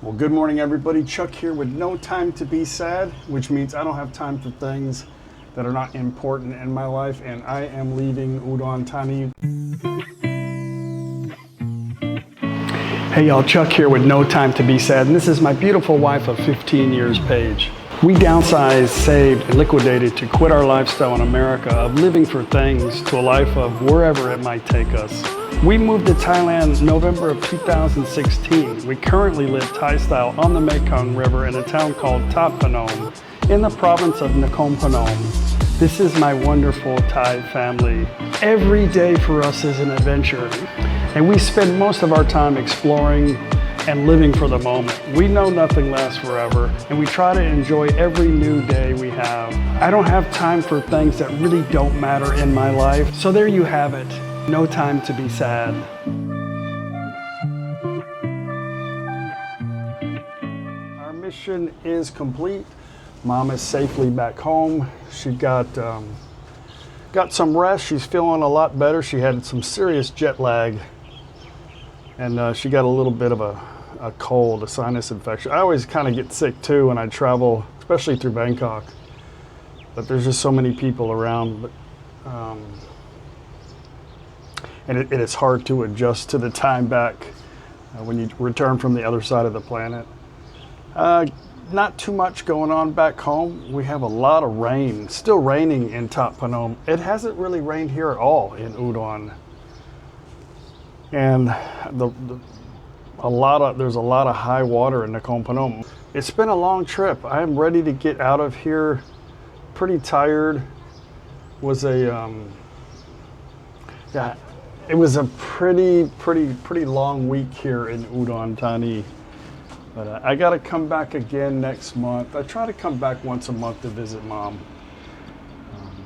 Well, good morning, everybody. Chuck here with no time to be sad, which means I don't have time for things that are not important in my life, and I am leaving Udon, Thani. Hey y'all, Chuck here with no time to be sad, and this is my beautiful wife of 15 years, Paige. We downsized, saved, and liquidated to quit our lifestyle in America of living for things to a life of wherever it might take us. We moved to Thailand November of 2016. We currently live Thai style on the Mekong River in a town called Tap Panome in the province of NakhonPhanom. This is my wonderful Thai family. Every day for us is an adventure, and we spend most of our time exploring and living for the moment. We know nothing lasts forever, and we try to enjoy every new day we have. I don't have time for things that really don't matter in my life, so there you have it. No time to be sad. Our mission is complete. Mom is safely back home. She got some rest. She's feeling a lot better. She had some serious jet lag, and she got a little bit of a cold, a sinus infection. I always kind of get sick too when I travel, especially through Bangkok. But there's just so many people around. But, and it is hard to adjust to the time back when you return from the other side of the planet. Not too much going on back home. We have a lot of rain, still raining in Tap Panome. It hasn't really rained here at all in Udon. And there's a lot of high water in NakhonPhanom. It's been a long trip. I am ready to get out of here. Pretty tired. It was a pretty long week here in Udon, Thani. But I got to come back again next month. I try to come back once a month to visit Mom.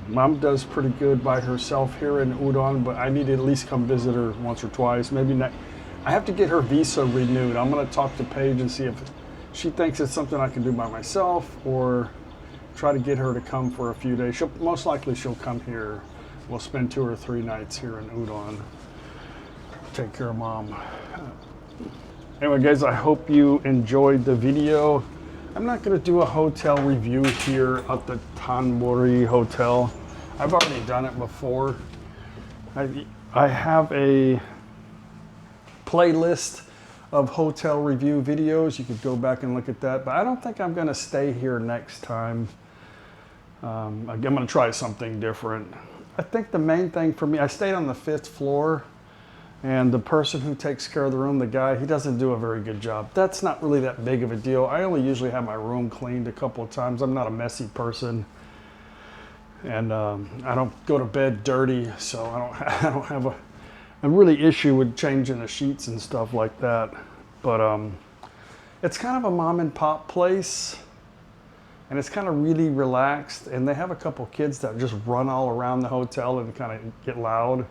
Mom does pretty good by herself here in Udon, but I need to at least come visit her once or twice. Maybe next. I have to get her visa renewed. I'm going to talk to Paige and see if she thinks it's something I can do by myself, or try to get her to come for a few days. Most likely she'll come here. We'll spend 2 or 3 nights here in Udon. Take care of Mom. Anyway, guys, I hope you enjoyed the video. I'm not going to do a hotel review here at the Thonburi Hotel. I've already done it before. I have a playlist of hotel review videos. You could go back and look at that, but I don't think I'm going to stay here next time. I'm going to try something different. I think the main thing for me, I stayed on the 5th floor, and the person who takes care of the room, the guy, he doesn't do a very good job. That's not really that big of a deal. I only usually have my room cleaned a couple of times. I'm not a messy person, and I don't go to bed dirty, so I don't have a really issue with changing the sheets and stuff like that. But it's kind of a mom and pop place, and it's kind of really relaxed, and they have a couple kids that just run all around the hotel and kind of get loud.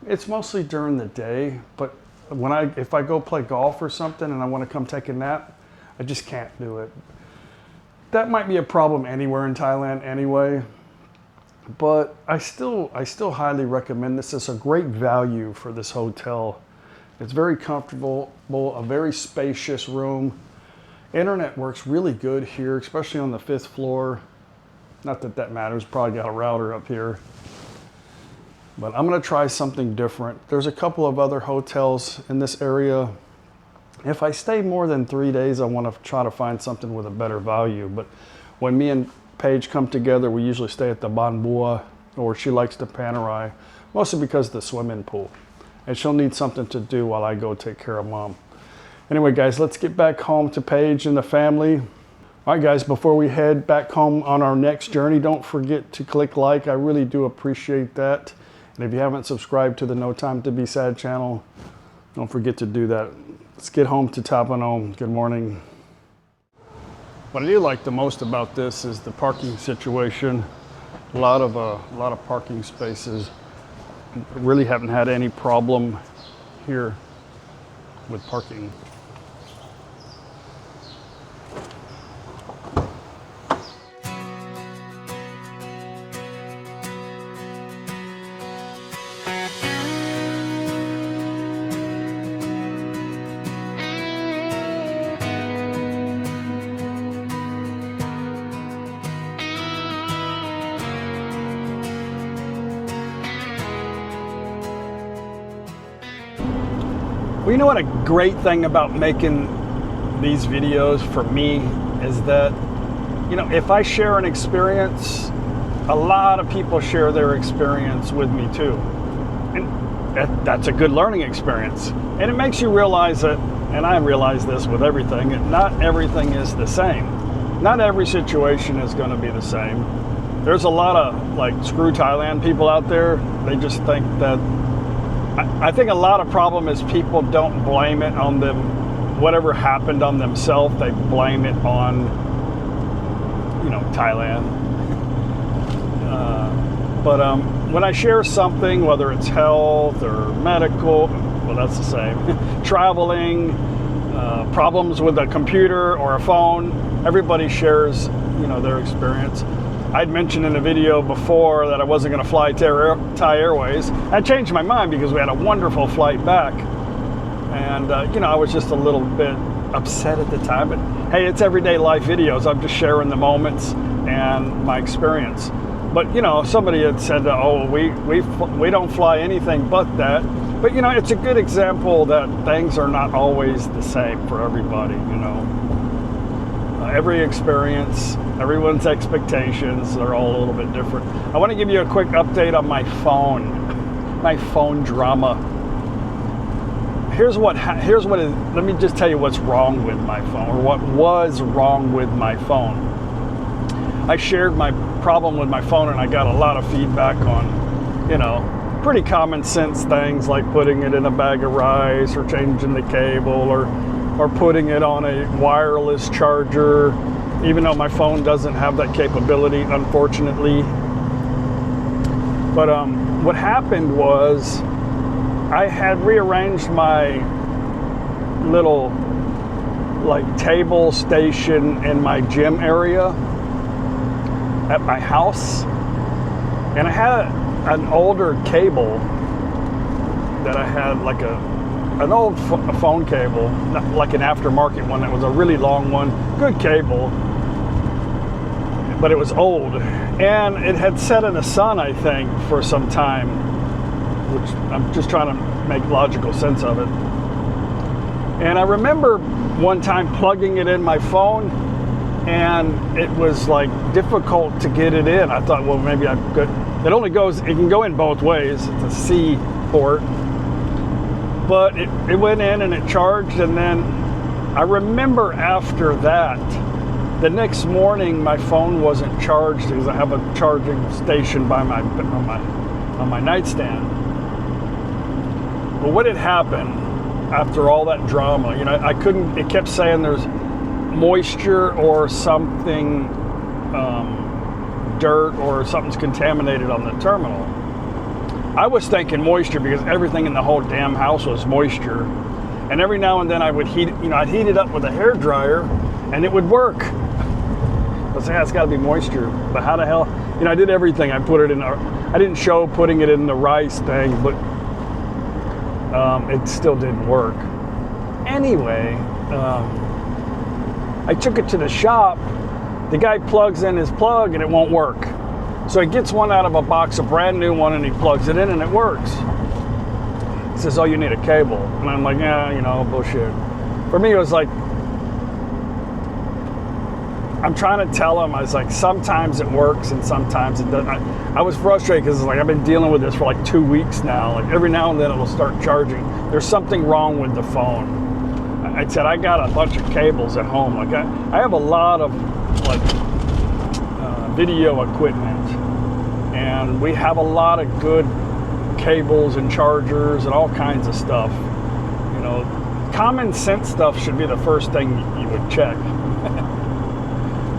It's mostly during the day, but if I go play golf or something and I want to come take a nap, I just can't do it. That might be a problem anywhere in Thailand anyway, but I still highly recommend this. It's a great value for this hotel. It's very comfortable, a very spacious room. Internet works really good here, especially on the 5th floor. Not that that matters, probably got a router up here. But I'm going to try something different. There's a couple of other hotels in this area. If I stay more than 3 days, I want to try to find something with a better value. But when me and Paige come together, we usually stay at the Ban Bua, or she likes the Panerai, mostly because of the swimming pool. And she'll need something to do while I go take care of Mom. Anyway, guys, let's get back home to Paige and the family. All right, guys, before we head back home on our next journey, don't forget to click like. I really do appreciate that. And if you haven't subscribed to the No Time to Be Sad channel, don't forget to do that. Let's get home to Tap Panome. Good morning. What I do like the most about this is the parking situation. A lot of parking spaces. Really haven't had any problem here with parking. you know what a great thing about making these videos for me is that, you know, if I share an experience, a lot of people share their experience with me too. And that's a good learning experience. And it makes you realize that, and I realize this with everything, not everything is the same. Not every situation is going to be the same. There's a lot of like screw Thailand people out there. They just think that, I think a lot of problem is people don't blame it on them, whatever happened on themselves, they blame it on, you know, Thailand. But when I share something, whether it's health or medical, well, that's the same, traveling, problems with a computer or a phone, everybody shares, you know, their experience. I'd mentioned in a video before that I wasn't going to fly Thai Airways. I changed my mind because we had a wonderful flight back. And, you know, I was just a little bit upset at the time. But, hey, it's everyday life videos. I'm just sharing the moments and my experience. But, you know, somebody had said, oh, we don't fly anything but that. But, you know, it's a good example that things are not always the same for everybody, you know. Every experience, everyone's expectations are all a little bit different. I want to give you a quick update on my phone drama. Here's what is, let me just tell you what's wrong with my phone, or what was wrong with my phone. I shared my problem with my phone and I got a lot of feedback on, you know, pretty common sense things like putting it in a bag of rice or changing the cable or putting it on a wireless charger, even though my phone doesn't have that capability, unfortunately. But what happened was I had rearranged my little like table station in my gym area at my house, and I had an older cable that I had, like an old phone cable, not like an aftermarket one that was a really long one, good cable, but it was old, and it had sat in the sun, I think, for some time, which I'm just trying to make logical sense of it. And I remember one time plugging it in my phone, and it was like difficult to get it in. I thought, well, maybe I could. It can go in both ways. It's a C port. But it went in and it charged, and then I remember after that, the next morning my phone wasn't charged because I have a charging station on my nightstand. But what had happened after all that drama, you know, it kept saying there's moisture or something, dirt or something's contaminated on the terminal. I was thinking moisture because everything in the whole damn house was moisture. And every now and then I would I'd heat it up with a hair dryer and it would work. I was like, it's gotta be moisture. But how the hell, you know, I did everything. I didn't show putting it in the rice thing, but it still didn't work. Anyway, I took it to the shop. The guy plugs in his plug and it won't work. So he gets one out of a box, a brand new one, and he plugs it in and it works. He says, oh, you need a cable. And I'm like, yeah, you know, bullshit. For me, it was like, I'm trying to tell him, I was like, sometimes it works and sometimes it doesn't. I was frustrated because like I've been dealing with this for like 2 weeks now. Like every now and then it will start charging. There's something wrong with the phone. I said, I got a bunch of cables at home. Like I have a lot of like video equipment, and we have a lot of good cables and chargers and all kinds of stuff. You know, common sense stuff should be the first thing you would check.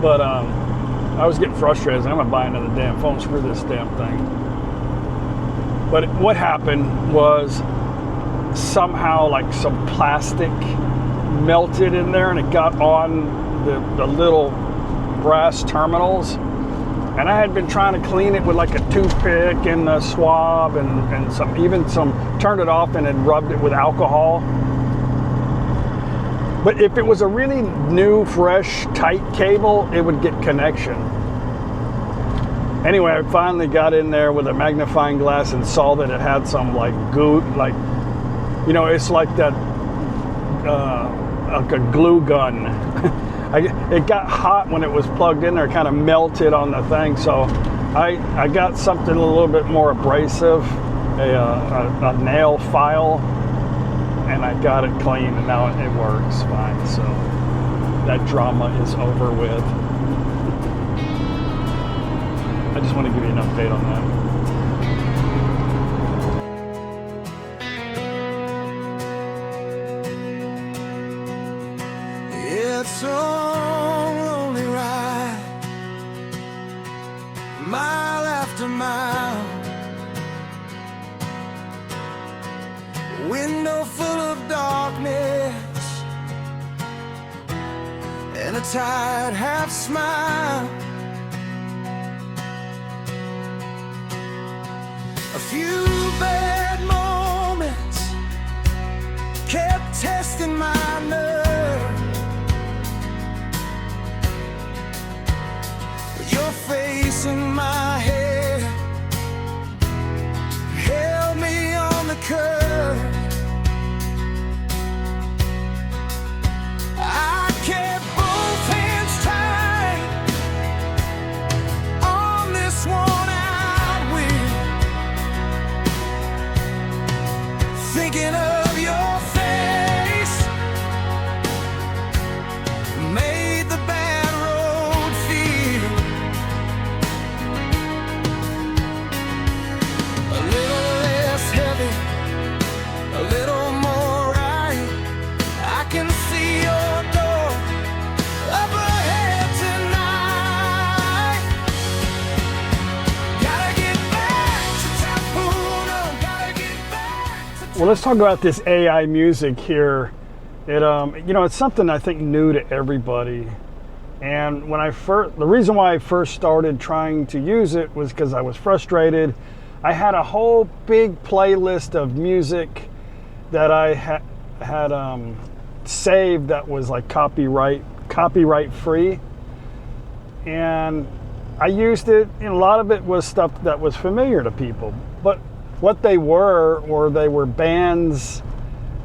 But I was getting frustrated. I'm gonna buy another damn phone. Screw this damn thing. But what happened was somehow like some plastic melted in there and it got on the little brass terminals, and I had been trying to clean it with like a toothpick and a swab and some turned it off and had rubbed it with alcohol. But if it was a really new, fresh, tight cable, it would get connection. Anyway, I finally got in there with a magnifying glass and saw that it had some like goo, like, you know, it's like that like a glue gun. It got hot when it was plugged in there, kind of melted on the thing. So I got something a little bit more abrasive, a nail file, and I got it clean, and now it works fine. So that drama is over with. I just want to give you an update on that. It's a lonely ride, mile after mile, window full of darkness, and a tired half smile. A few bad moments kept testing my nerve. Your face in my head held me on the curve. I kept both hands tied on this worn-out wheel, thinking of your face made the bad road feel a little less heavy, a little more right. I can see your door up ahead tonight. Gotta get back to Tap Panome. Gotta get back to Well, let's talk about this AI music here. It it's something I think new to everybody. And when the reason why I first started trying to use it was because I was frustrated. I had a whole big playlist of music that I had saved that was like copyright free, and I used it. A lot of it was stuff that was familiar to people, but what they were bands,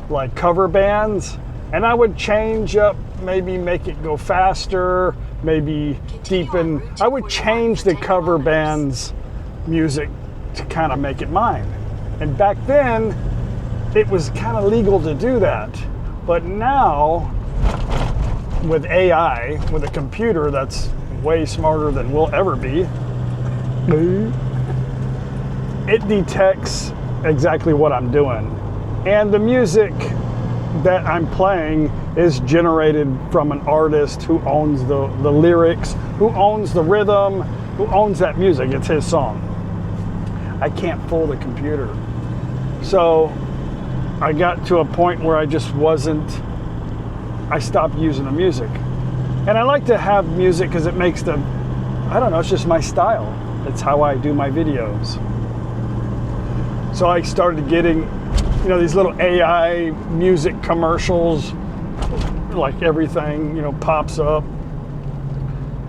like cover bands, and I would change up, maybe make it go faster, maybe deepen. I would change the cover band's music to kind of make it mine. And back then, it was kind of legal to do that. But now, with AI, with a computer that's way smarter than we'll ever be, it detects exactly what I'm doing. And the music that I'm playing is generated from an artist who owns the lyrics, who owns the rhythm, who owns that music. It's his song. I can't fool the computer. So I got to a point where I stopped using the music. And I like to have music because it makes it's just my style. It's how I do my videos. So I started getting, these little AI music commercials, like everything, pops up.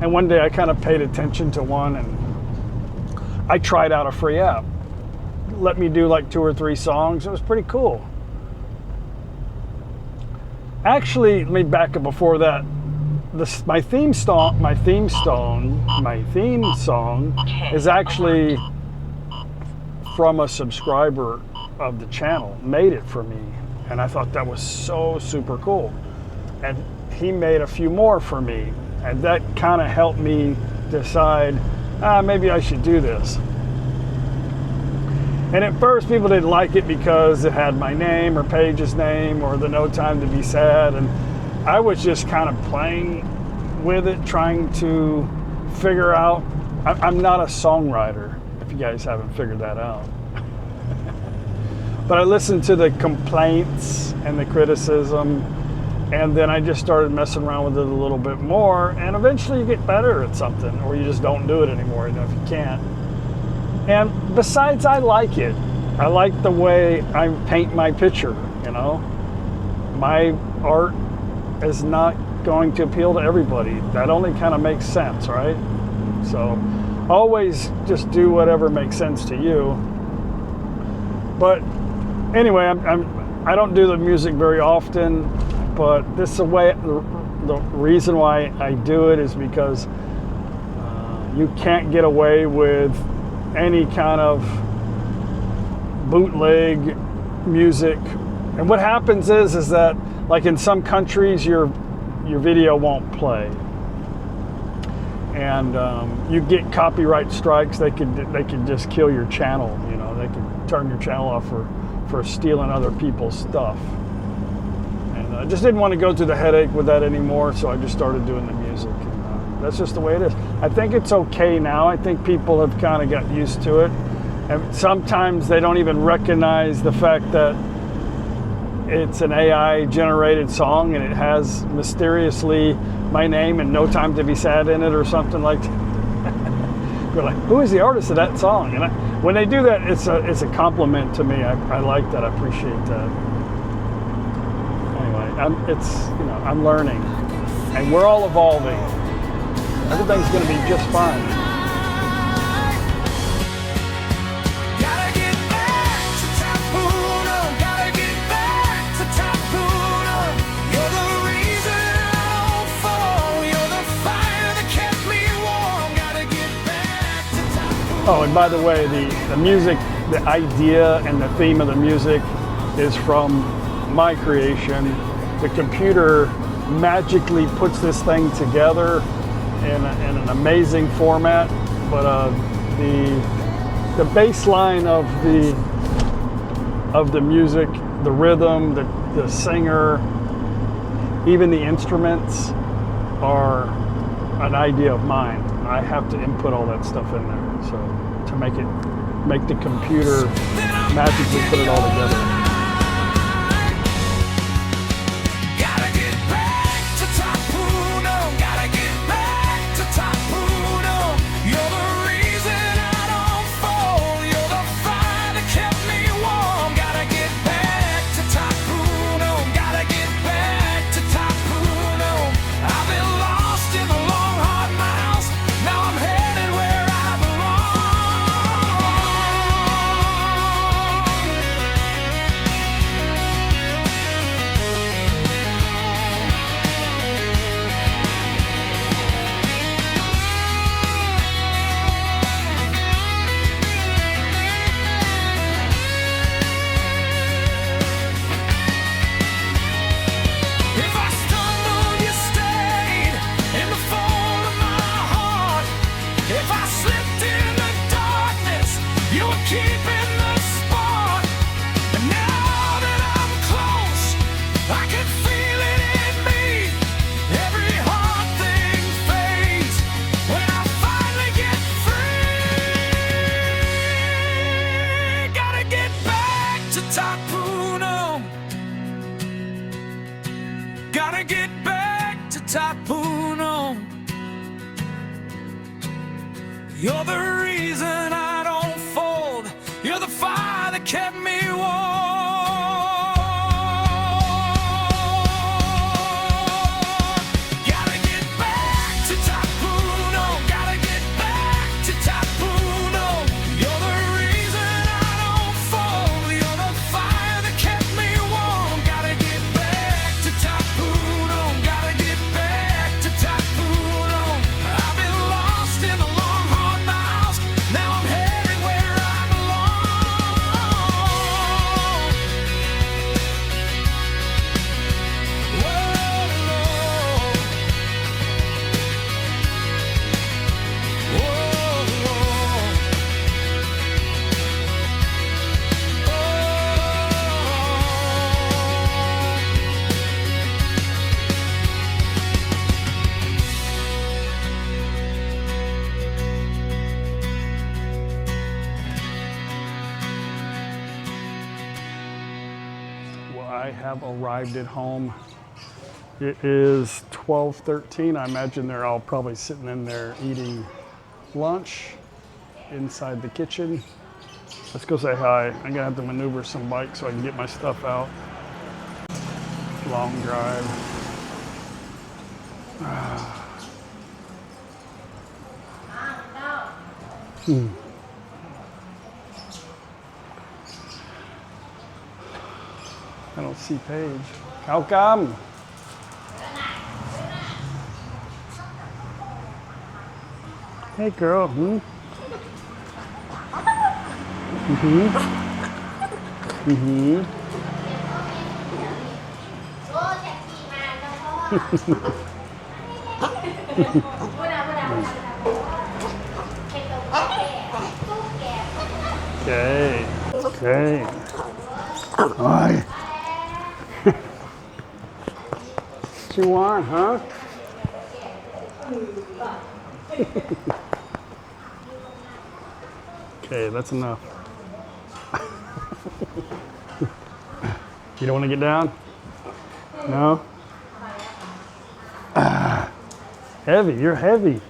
And one day I kind of paid attention to one, and I tried out a free app. Let me do like 2 or 3 songs. It was pretty cool. Actually, let me back up before that. My theme song is actually from a subscriber of the channel, made it for me, and I thought that was so super cool. And he made a few more for me, and that kind of helped me decide, maybe I should do this. And at first people didn't like it because it had my name or Paige's name or the No Time to Be Sad, and I was just kind of playing with it, trying to figure out. I'm not a songwriter, if you guys haven't figured that out. But I listened to the complaints and the criticism, and then I just started messing around with it a little bit more, and eventually you get better at something, or you just don't do it anymore, if you can't. And besides, I like it. I like the way I paint my picture, My art is not going to appeal to everybody. That only kind of makes sense, right? So always just do whatever makes sense to you. But anyway, I don't do the music very often. but this is a way. The reason why I do it is because you can't get away with any kind of bootleg music. And what happens is that, like in some countries, your video won't play, and you get copyright strikes. They could just kill your channel. You know, they could turn your channel off for stealing other people's stuff. And I just didn't want to go through the headache with that anymore, so I just started doing the music. And, that's just the way it is. I think it's okay now. I think people have kind of got used to it, and sometimes they don't even recognize the fact that it's an AI generated song and it has mysteriously my name and No Time to Be Sad in it or something like that. We're like, who is the artist of that song? And when they do that, it's a compliment to me. I like that. I appreciate that. Anyway, I'm learning, and we're all evolving. Everything's going to be just fine. Oh, and by the way, the music, the idea and the theme of the music is from my creation. The computer magically puts this thing together in an amazing format, but the bass line of the music, the rhythm, the singer, even the instruments are an idea of mine. I have to input all that stuff in there, so to make the computer magically put it all together. Gotta get back to ThatPhanom. Gotta get back to ThatPhanom. You're the reason I don't fall. You're the fire that kept me warm. Gotta get back to ThatPhanom. Gotta get back to ThatPhanom. I've been lost in the long hard miles. Now I'm headed where I belong. If I stumbled, you stayed in the fold of my heart. If I slipped in the darkness, you were keeping the spark. And now that I'm close, I can feel it in me. Every hard thing fades when I finally get free. Gotta get back to ThatPhanom. Gotta get back to ThatPhanom. You're the reason I don't fold. You're the fire that kept me warm. Gotta get back to ThatPhanom. Gotta get back to ThatPhanom. You're the reason I don't fold. You're the fire that kept me warm. Gotta get back to ThatPhanom. Gotta get back to ThatPhanom. I've been lost in the long hard miles. Now I'm headed where I belong. Well, I have arrived at home. It is 12:13. I imagine they're all probably sitting in there eating lunch inside the kitchen. Let's go say hi. I'm gonna have to maneuver some bikes so I can get my stuff out. Long drive. I don't see Paige. How come? Hey, girl. Hmm? Mm-hmm. Mm-hmm. โอ้แท็กซี่มาแล้วพ่อพูดนะเป็นตัวแก่ตู้แก่ Okay. Okay. Hi. What you want, huh? Okay, that's enough. You don't want to get down? No? Heavy, you're heavy.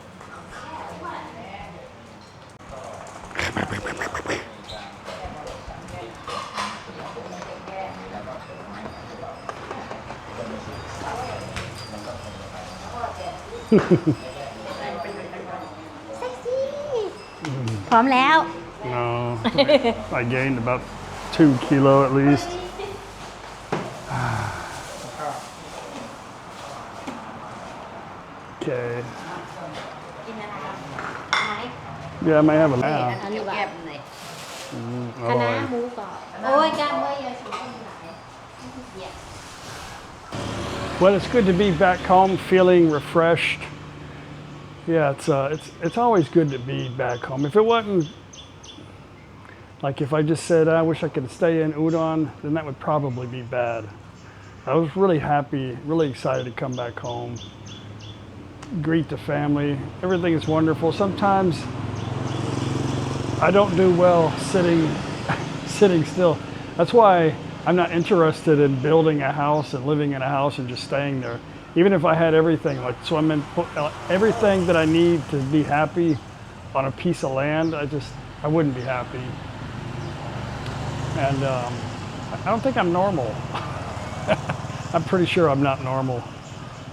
Prom now. No, I gained about 2 kilo at least. Okay. Yeah, I may have a nap. อันนี้แบบไหน Oh, คณะหมูกรอบโอ้ยกล้ามเมื่อยชิมหลาย well, it's good to be back home, feeling refreshed. Yeah, it's always good to be back home. If it wasn't like if I just said I wish I could stay in Udon, then that would probably be bad. I was really happy, really excited to come back home, greet the family. Everything is wonderful. Sometimes I don't do well sitting still. That's why I'm not interested in building a house and living in a house and just staying there. Even if I had everything, like everything that I need to be happy on a piece of land, I wouldn't be happy. And I don't think I'm normal. I'm pretty sure I'm not normal.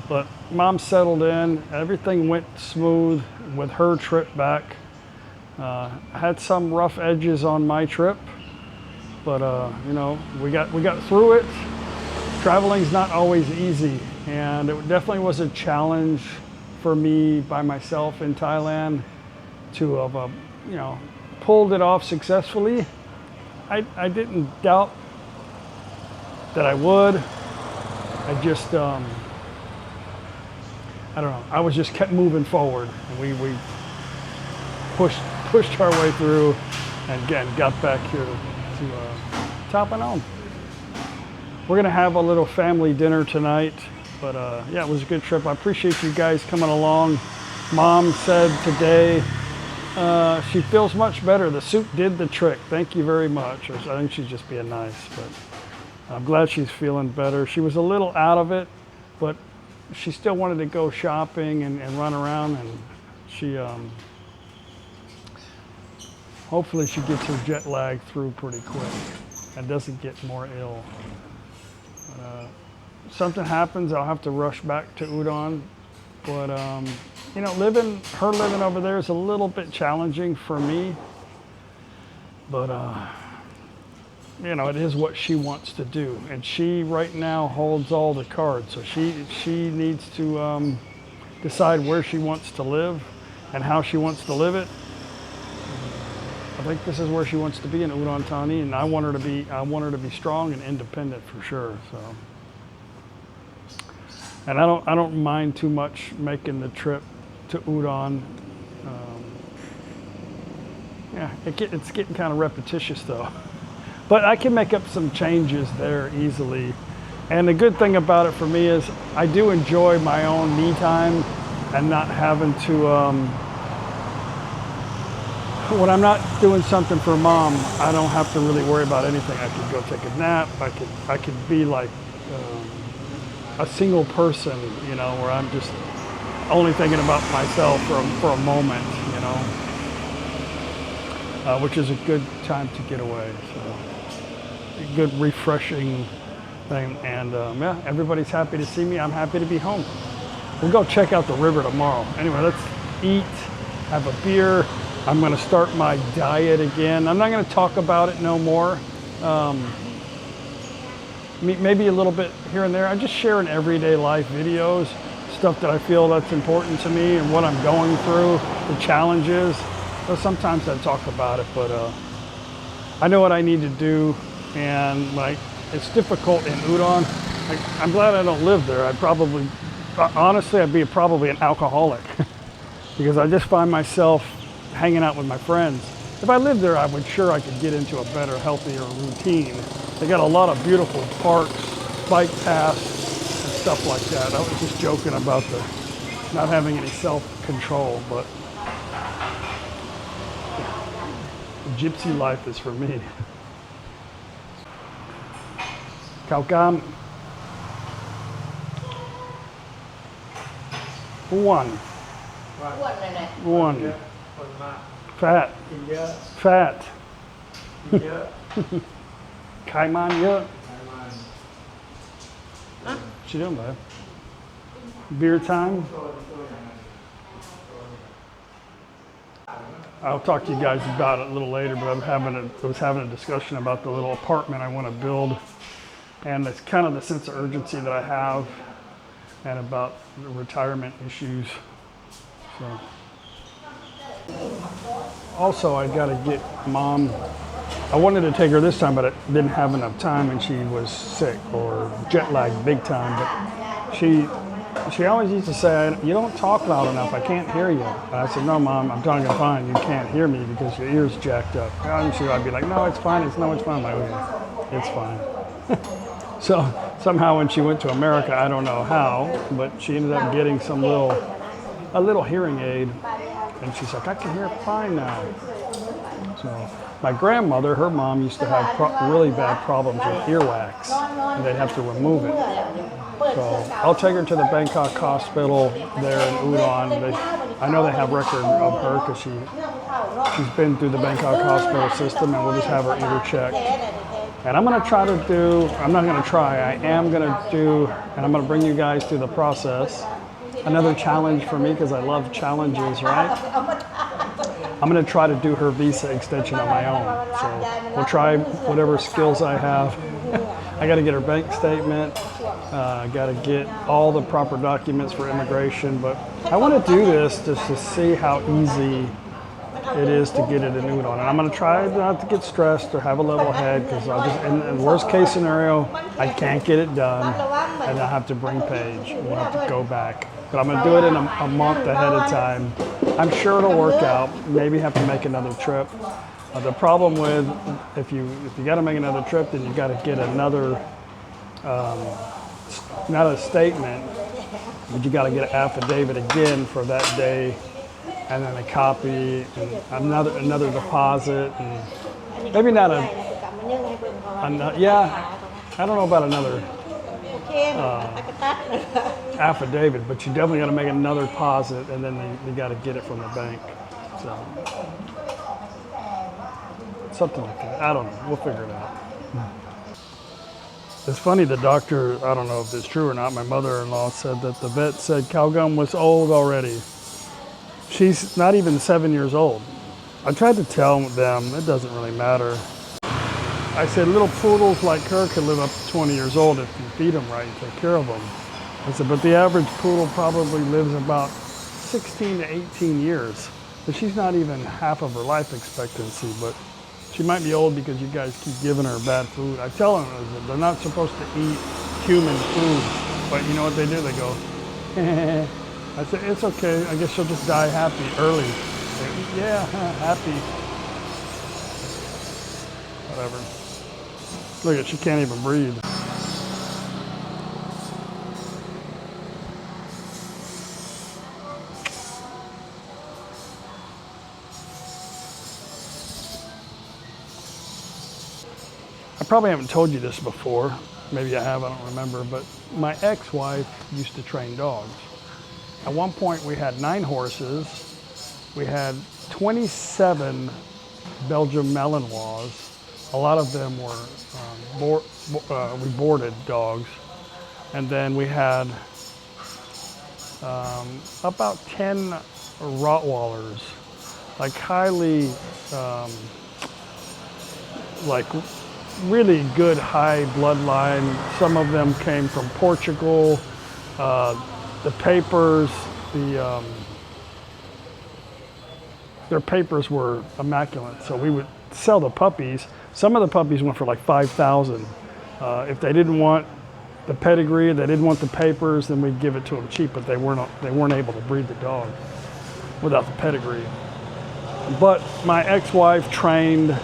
But Mom settled in. Everything went smooth with her trip back. I had some rough edges on my trip, but you know, we got through it. Traveling's not always easy, and it definitely was a challenge for me by myself in Thailand to have you know, pulled it off successfully. I didn't doubt that I would. I just I don't know. I was just kept moving forward, and we pushed our way through, and again got back here to Tap Panome. We're gonna have a little family dinner tonight, but yeah, it was a good trip. I appreciate you guys coming along. Mom said today she feels much better. The soup did the trick. Thank you very much. Or I think she's just being nice, but I'm glad she's feeling better. She was a little out of it, but she still wanted to go shopping and run around, and she hopefully she gets her jet lag through pretty quick and doesn't get more ill. Something happens, I'll have to rush back to Udon. But you know, her living over there is a little bit challenging for me. But you know, it is what she wants to do, and she right now holds all the cards. So she needs to decide where she wants to live and how she wants to live it. I think this is where she wants to be, in Udon Thani, and I want her to be strong and independent for sure. So, and I don't mind too much making the trip to Udon. Yeah, it's getting kind of repetitious though, but I can make up some changes there easily. And the good thing about it for me is I do enjoy my own me time and not having to. When I'm not doing something for Mom, I don't have to really worry about anything. I could go take a nap. I could be like a single person, you know, where I'm just only thinking about myself for a moment, you know, which is a good time to get away. So, a good refreshing thing. And yeah, everybody's happy to see me. I'm happy to be home. We'll go check out the river tomorrow. Anyway, let's eat, have a beer. I'm going to start my diet again. I'm not going to talk about it no more. Maybe a little bit here and there. I'm just sharing everyday life videos, stuff that I feel that's important to me and what I'm going through, the challenges. So sometimes I talk about it, but I know what I need to do, and like it's difficult in Udon. I'm glad I don't live there. I'd probably, honestly, I'd be probably an alcoholic because I just find myself hanging out with my friends. If I lived there, I would sure I could get into a better, healthier routine. They got a lot of beautiful parks, bike paths, and stuff like that. I was just joking about the not having any self-control, but gypsy life is for me. Kaukam. One. อ้วนเลยเนี่ย One. คนมาก Fat. กินเยอะ Fat. กินเยอะ Kaiman yeah. ไขมัน What you doing, babe? Beer time? ตัวอย่างนั้น I'll talk to you guys about it a little later, but I was having a discussion about the little apartment I want to build, and it's kind of the sense of urgency that I have, and about the retirement issues. So, also I got to get Mom. I wanted to take her this time, but I didn't have enough time, and she was sick or jet lagged big time. But she always used to say, "You don't talk loud enough. I can't hear you." And I said, "No, Mom, I'm talking fine. You can't hear me because your ears jacked up." And I'd be like, "No, it's fine. It's fine." I'm like, "Okay, it's fine." So somehow when she went to America, I don't know how, but she ended up getting a little hearing aid, and she's like, "I can hear fine now." So my grandmother, her mom used to have really bad problems with earwax, and they'd have to remove it. So I'll take her to the Bangkok hospital there in Udon. I know they have record of her because she's been through the Bangkok hospital system, and we'll just have her ear checked. And I'm going to try to do, I'm not going to try, I am going to do, and I'm going to bring you guys through the process. Another challenge for me because I love challenges, right? I'm going to try to do her visa extension on my own. So we'll try whatever skills I have. I got to get her bank statement. I got to get all the proper documents for immigration. But I want to do this just to see how easy it is to get it in Udon. And I'm going to try not to get stressed or have a level head because in the worst case scenario, I can't get it done and I have to bring Paige. We'll have to go back. But I'm going to do it in a month ahead of time. I'm sure it'll work out. Maybe have to make another trip. The problem with if you got to make another trip, then you got to get another, not a statement, but you got to get an affidavit again for that day, and then a copy, and another deposit, and maybe not yeah, I don't know about another affidavit, but you definitely got to make another deposit, and then you got to get it from the bank. So something like that. I don't know. We'll figure it out. It's funny, the doctor, I don't know if it's true or not, my mother-in-law said that the vet said Calgum was old already. She's not even 7 years old. I tried to tell them it doesn't really matter. I said little poodles like her could live up to 20 years old if you feed them right and take care of them. I said, but the average poodle probably lives about 16 to 18 years. But she's not even half of her life expectancy, but she might be old because you guys keep giving her bad food. I tell them that they're not supposed to eat human food, but you know what they do? They go, I said, it's okay. I guess she'll just die happy early. Yeah, happy. Whatever. Look at, she can't even breathe. I probably haven't told you this before. Maybe I have, I don't remember, but my ex-wife used to train dogs. At one point we had 9 horses. We had 27 Belgian Malinois. A lot of them were we boarded dogs. And then we had about 10 Rottweilers, like highly, like really good high bloodline. Some of them came from Portugal. the papers, their papers were immaculate. So we would sell the puppies. Some of the puppies went for like $5,000. If they didn't want the pedigree, they didn't want the papers, then we'd give it to them cheap. But they weren't able to breed the dog without the pedigree. But my ex-wife trained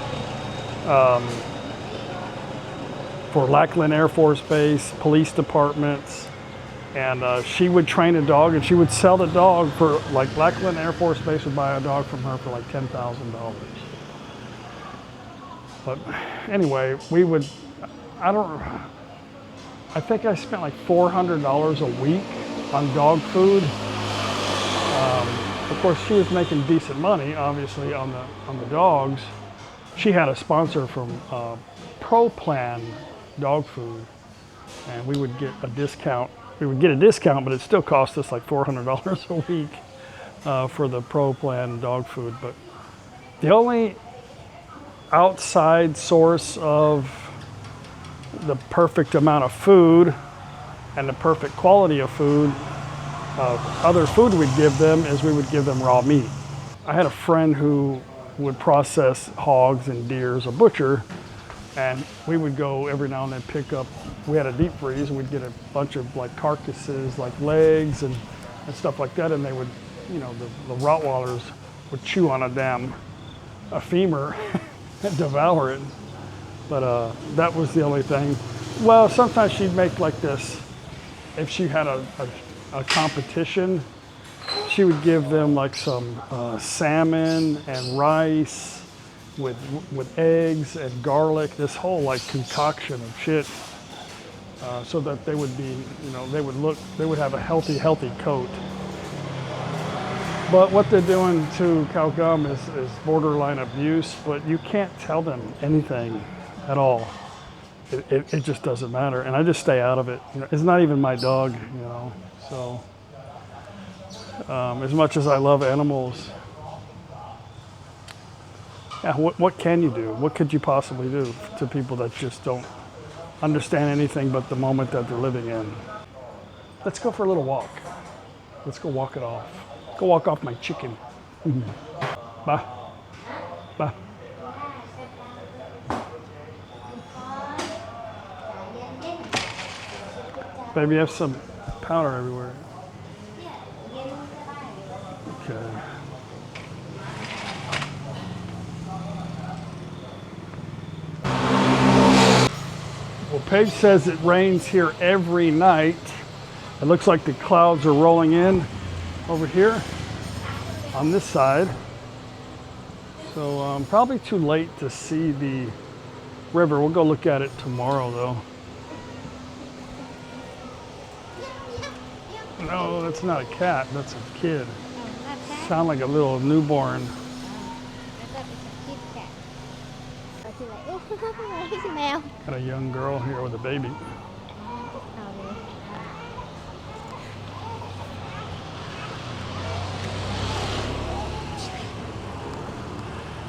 for Lackland Air Force Base, police departments, and she would train a dog, and she would sell the dog for, like, Lackland Air Force Base would buy a dog from her for like $10,000. But anyway, I think I spent like $400 a week on dog food. Of course, she was making decent money, obviously, on the dogs. She had a sponsor from Pro Plan dog food, and we would get a discount. We would get a discount, but it still cost us like $400 a week for the Pro Plan dog food. But the only outside source of the perfect amount of food and the perfect quality of food, other food we'd give them, is we would give them raw meat. I had a friend who would process hogs and deers, a butcher, and we would go every now and then pick up, we had a deep freeze, and we'd get a bunch of like carcasses, like legs and stuff like that, and they would, you know, the Rottweilers would chew on a femur and devour it. But that was the only thing. Well, sometimes she'd make like this, if she had a competition, she would give them like some salmon and rice with eggs and garlic, this whole like concoction of shit, so that they would be, you know, they would have a healthy coat. But what they're doing to cow gum is borderline abuse, but you can't tell them anything at all. It just doesn't matter, and I just stay out of it. You know, it's not even my dog, you know, so as much as I love animals, yeah, what can you do? What could you possibly do to people that just don't understand anything but the moment that they're living in? Let's go for a little walk. Let's go walk it off. Go walk off my chicken. Bye. Bye. Baby, you have some powder everywhere. Okay. Well, Paige says it rains here every night. It looks like the clouds are rolling in over here on this side. So probably too late to see the river. We'll go look at it tomorrow though. No, that's not a cat, that's a kid. Sound like a little newborn. Got a young girl here with a baby.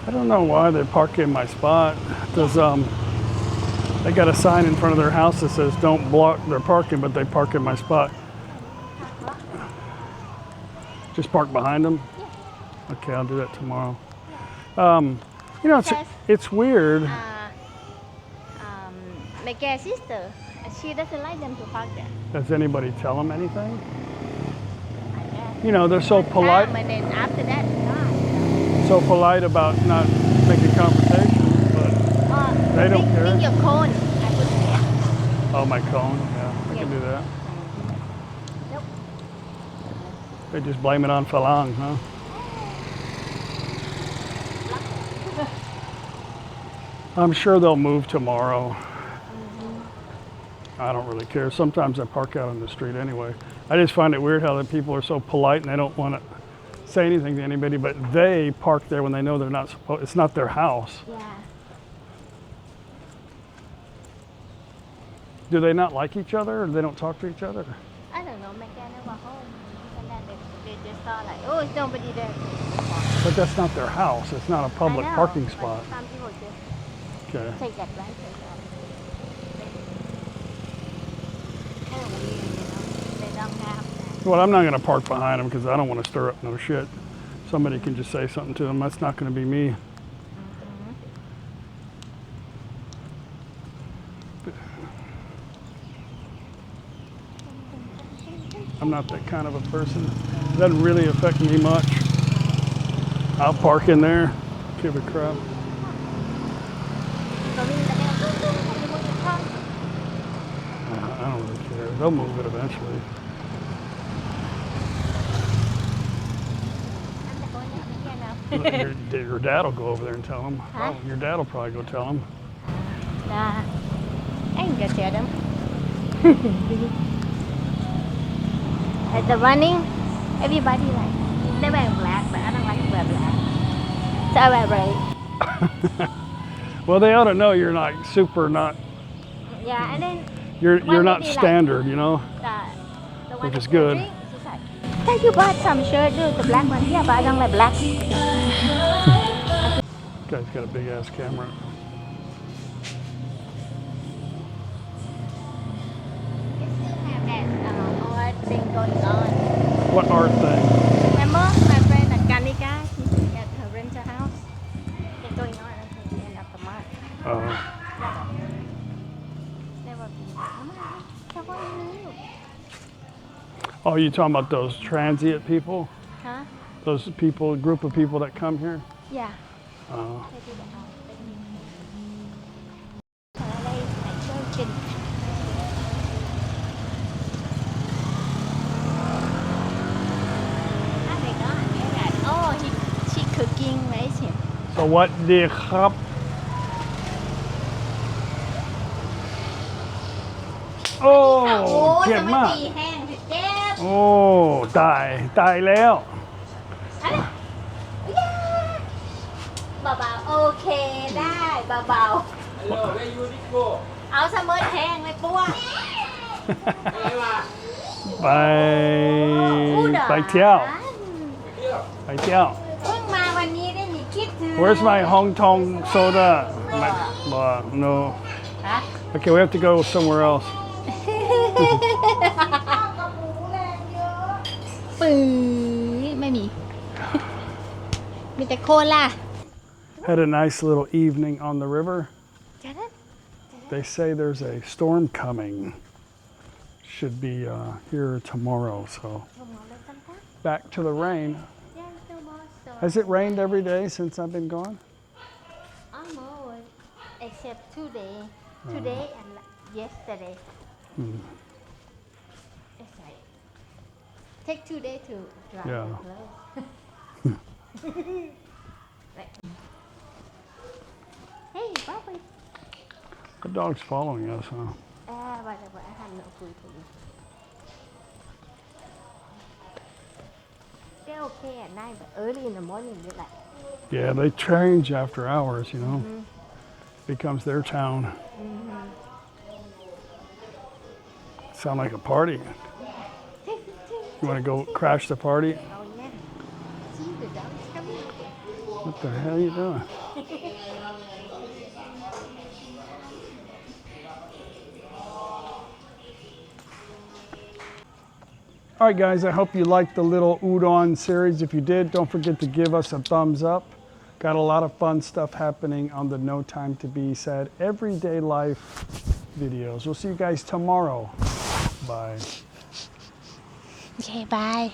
I don't know why they park in my spot. There's they got a sign in front of their house that says don't block their parking, but they park in my spot. Just park behind them? Yeah. Okay, I'll do that tomorrow. You know, it's weird. My gay sister, she doesn't like them to park there. Does anybody tell them anything? You know, they're so polite. And then after that, not. So polite about not making confrontation, but they don't care. Bring your cone. I put it there. Oh, my cone? Yeah, I can do that. Nope. They just blame it on Phalang, huh? I'm sure they'll move tomorrow. I don't really care. Sometimes I park out on the street anyway. I just find it weird how the people are so polite and they don't want to say anything to anybody, but they park there when they know they're not supposed. It's not their house. Yeah. Do they not like each other, or they don't talk to each other? I don't know. My dad never home. And then they just thought like, oh, it's nobody there. But that's not their house. It's not a public I know, parking but spot. Some people just Okay. take advantage of it. Kind of weird, you know. They don't have that. Well, I'm not going to park behind them because I don't want to stir up no shit. Somebody can just say something to them. That's not going to be me. I'm not that kind of a person. It doesn't really affect me much. I'll park in there, give a crap. I don't really care. They'll move it eventually. Your dad will go over there and tell him. Huh? Oh, your dad will probably go tell him. Nah, I ain't gonna tell them. At the running, everybody like, they wear black, but I don't like to wear black. So I wear red. Well, they ought to know you're not super, not Yeah, and then you're one not lady, like, standard, you know. the one Which that is good. drink, she's like, hey, you bought some shirt, dude, the black one. Yeah, but I don't like black. Guy's got a big ass camera. Have that art thing going on. What art thing? Remember my friend at Kanika? She's at her rental house. It's going on until the end of the month. Never been. Oh, you talking about those transient people? Huh? Those people, group of people that come here? Yeah. They do the art thing. Đây phải chương trình. They got that. Oh, she cooking, right? สวัสดีครับ โอ้เจ็บมาก ตีแห้งเจ็บ โอ้ ตายแล้ว เบาๆโอเคได้เบา Hello where you need go ๆเอาเสมอแห้งเลยปั้ว อะไรวะ ไปเที่ยว เที่ยว ไปเที่ยว เพิ่งมาวันนี้ได้มีคิดถึง Where's my Hong Kong soda? No. ฮะ Okay, we have to go somewhere else. ปื้อไม่มี มีแต่โคล่ะ Had a nice little evening on the river. จ้ะนั่น They say there's a storm coming. Should be here tomorrow, so ผมมองแล้วตั้งแต่ back to the rain. ย่างเจ้าบอส Has it rained every day since I've been gone? almost except today and yesterday it's like take 2 days to dry Yeah. the clothes Right. Hey Bobby The dog's following us, huh? but I had no food for you they're okay at night but early in the morning they're like Yeah, they change after hours, you know. Becomes their town. Sound like a party. You want to go crash the party? oh yeah see the dog is coming What the hell are you doing? All right, guys, I hope you liked the little Udon series. If you did, don't forget to give us a thumbs up. Got a lot of fun stuff happening on the No Time to Be Sad everyday life videos. We'll see you guys tomorrow. Bye. okay bye